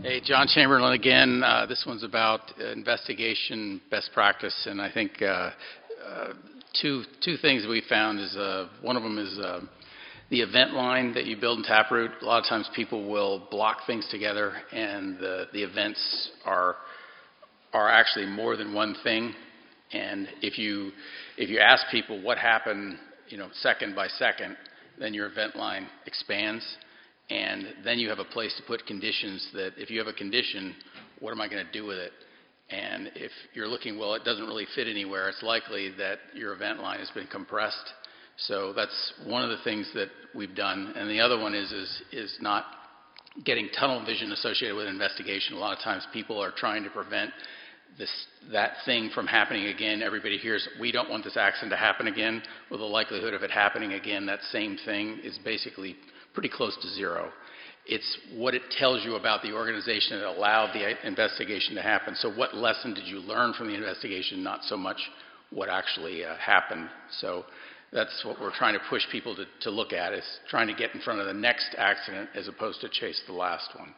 Hey, John Chamberlin again. This one's about investigation best practice, and I think two things we found is one of them is the event line that you build in Taproot. A lot of times people will block things together, and the events are actually more than one thing. And if you ask people what happened, second by second, then your event line expands. And then you have a place to put conditions that if you have a condition, what am I going to do with it? And if you're looking, well, it doesn't really fit anywhere, it's likely that your event line has been compressed. So that's one of the things that we've done. And the other one is not getting tunnel vision associated with investigation. A lot of times people are trying to prevent that thing from happening again. Everybody hears, we don't want this accident to happen again. Well, the likelihood of it happening again, that same thing, is basically pretty close to zero. It's what it tells you about the organization that allowed the investigation to happen. So what lesson did you learn from the investigation, not so much what actually happened. So that's what we're trying to push people to look at, is trying to get in front of the next accident as opposed to chase the last one.